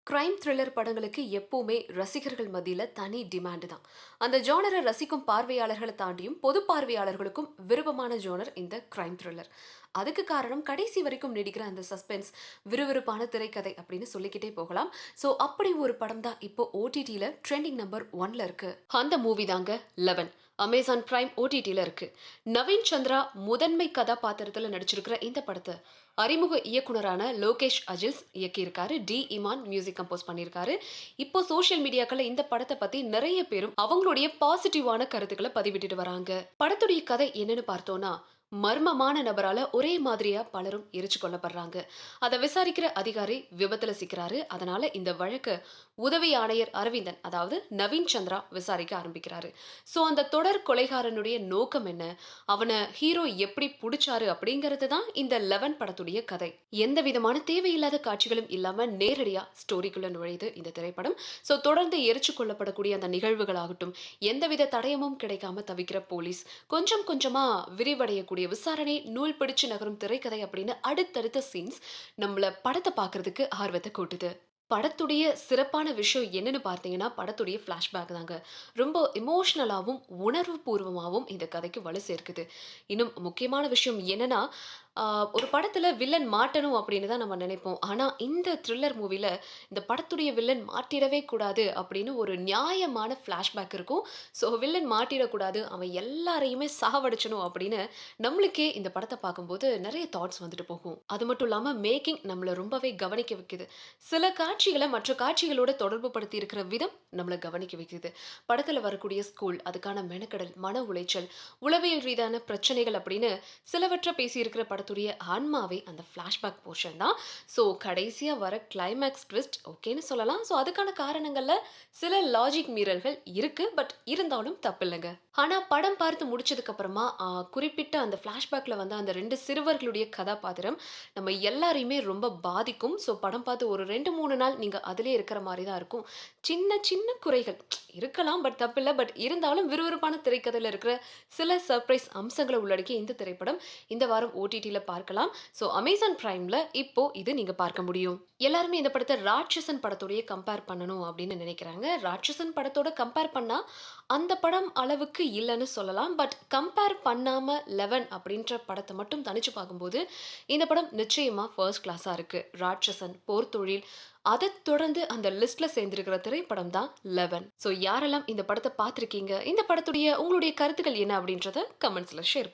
Crime thriller படங்களுக்கு எப்பவுமே ரசிகர்கள் மத்தியில தனி டிமாண்ட் தான். அந்த ஜானரை ரசிக்கும் பார்வையாளர்களை தாண்டியும் பொது பார்வையாளர்களுக்கும் விருப்பமான ஜானர் இந்த கிரைம் த்ரில்லர். அதுக்கு காரணம் கடைசி வரைக்கும் நீடிக்கிற அந்த சஸ்பென்ஸ், விறுவிறுப்பான திரைக்கதை அப்படின்னு சொல்லிக்கிட்டே போகலாம். ஸோ அப்படி ஒரு படம் தான் இப்போ ஓடிடியில் ட்ரெண்டிங் நம்பர் ஒன்ல இருக்கு. அந்த மூவி தாங்க 11. அமேசான் பிரைம் ஓடிடியில் இருக்கு. நவீன் சந்திரா முதன்மை கதாபாத்திரத்தில் நடிச்சிருக்கிற இந்த படத்தை அறிமுக இயக்குனரான லோகேஷ் அஜில்ஸ் இயக்கியிருக்காரு. டி இமான் மியூசிக் கம்போஸ் பண்ணியிருக்காரு. இப்போ சோஷியல் மீடியாக்கள்ல இந்த படத்தை பத்தி நிறைய பேரும் அவங்களுடைய பாசிட்டிவான கருத்துக்களை பதிவிட்டுட்டு வராங்க. படத்துடைய கதை என்னன்னு பார்த்தோம்னா, மர்மமான நபரால ஒரே மாதிரியா பலரும் எரிச்சு கொல்லப்படுறாங்க. அதை விசாரிக்கிற அதிகாரி விபத்துல சிக்கிறாரு. அதனால இந்த வழக்கு உதவி ஆணையர் அரவிந்தன், அதாவது நவீன் சந்திரா விசாரிக்க ஆரம்பிக்கிறாரு. சோ அந்த தொடர் கொலைகாரனுடைய நோக்கம் என்ன, அவனை ஹீரோ எப்படி புடிச்சாரு அப்படிங்கிறது தான் இந்த 11 படத்துடைய கதை. எந்த விதமான தேவையில்லாத காட்சிகளும் இல்லாம நேரடியா ஸ்டோரிக்குள்ள நுழையுது இந்த திரைப்படம். சோ தொடர்ந்து எரிச்சு கொள்ளப்படக்கூடிய அந்த நிகழ்வுகள் ஆகட்டும், எந்தவித தடயமும் கிடைக்காம தவிக்கிற போலீஸ், கொஞ்சம் கொஞ்சமா விரிவடையக்கூடிய விசாரணை, நூல் பிடிச்சு நகரும் திரைக்கதை அப்படின்னு அடுத்தடுத்த சீன்ஸ் நம்மள படத்தை பார்க்கறதுக்கு ஆர்வத்தை கூட்டுது. படத்துடைய சிறப்பான விஷயம் என்னன்னு பார்த்தீங்கன்னா, படத்துடைய ஃபிளாஷ்பேக் தாங்க. ரொம்ப எமோஷனலாவும், உணர்வு பூர்வமாவும் இந்த கதைக்கு வலு சேர்க்குது. இன்னும் முக்கியமான விஷயம் என்னன்னா, ஒரு படத்துல வில்லன் மாட்டணும் அப்படின்னு தான் நம்ம நினைப்போம். ஆனா இந்த த்ரில்லர் மூவில இந்த படத்துடைய வில்லன் மாட்டிடவே கூடாது அப்படின்னு ஒரு நியாயமான ஃபிளாஷ்பேக் இருக்கும். ஸோ வில்லன் மாட்டிடக்கூடாது, அவன் எல்லாரையுமே சாவடிச்சணும் அப்படின்னு நம்மளுக்கே இந்த படத்தை பார்க்கும்போது நிறைய தாட்ஸ் வந்துட்டு போகும். அது மட்டும் இல்லாம மேக்கிங் நம்மள ரொம்பவே கவனிக்க வைக்குது. சில காட்சிகளை மற்ற காட்சிகளோட தொடர்பு படுத்தி இருக்கிற விதம் நம்மள கவனிக்க வைக்குது. படத்துல வரக்கூடிய ஸ்கூல், அதுக்கான மெனக்கடல், மன உளைச்சல், உளவியல் ரீதியான பிரச்சனைகள் அப்படின்னு சிலவற்றை பேசியிருக்கிற படத்துடைய ஆன்மாவே அந்த ஃபிளாஷ்பேக் போர்ஷன் தான். ஸோ கடைசியா வர கிளைமேக்ஸ் ட்விஸ்ட் ஓகேன்னு சொல்லலாம். ஸோ அதுக்கான காரணங்கள்ல சில லாஜிக் மீறல்கள் இருக்கு. பட் இருந்தாலும் தப்பில்லைங்க. ஆனா படம் பார்த்து முடிச்சதுக்கு அப்புறமா குறிப்பிட்ட அந்த ஃபிளாஷ்பேக்ல வந்து அந்த 2 சிறுவர்களுடைய கதாபாத்திரம் நம்ம எல்லாரையுமே ரொம்ப பாதிக்கும். ஸோ படம் பார்த்து ஒரு 2, 3 நாள் நீங்க அதிலேயே இருக்கிற மாரி தான் இருக்கும். சின்ன சின்ன குறைகள் இருக்கலாம். பட் தப்பில்ல. பட் இருந்தாலும் விறுவிறுப்பான திரைக்கதையில இருக்கிற சில சர்ப்ரைஸ் அம்சங்கள உள்ளடக்கிய இந்த திரைப்படம் இந்த வாரம் ஓடிடில பார்க்கலாம். ஸோ அமேசான் பிரைம்ல இப்போ இது நீங்க பார்க்க முடியும். எல்லாருமே இந்த படத்த ராட்சசன் படத்தோடயே கம்பேர் பண்ணணும் அப்படின்னு நினைக்கிறாங்க. ராட்சசன் படத்தோட கம்பேர் பண்ணா அந்த படம் அளவுக்கு இல்லன்னு சொல்லலாம். பட் கம்பேர் பண்ணாம 11 அப்படின்ற படத்த மட்டும் தனிச்சு பார்க்கும்போது, இந்த படம் நிச்சயமா ஃபர்ஸ்ட் கிளாஸா இருக்கு. ராட்சசன், போர்த்தொழில், அதைத் தொடர்ந்து அந்த லிஸ்ட்ல சேர்ந்திருக்கிற திரைப்படம் தான் 11. ஸோ யாரெல்லாம் இந்த படத்த பார்த்திருக்கீங்க? இந்த படத்துடைய உங்களுடைய கருத்துக்கள் என்ன அப்படின்றத கமெண்ட்ஸ்ல ஷேர் பண்ணுங்க.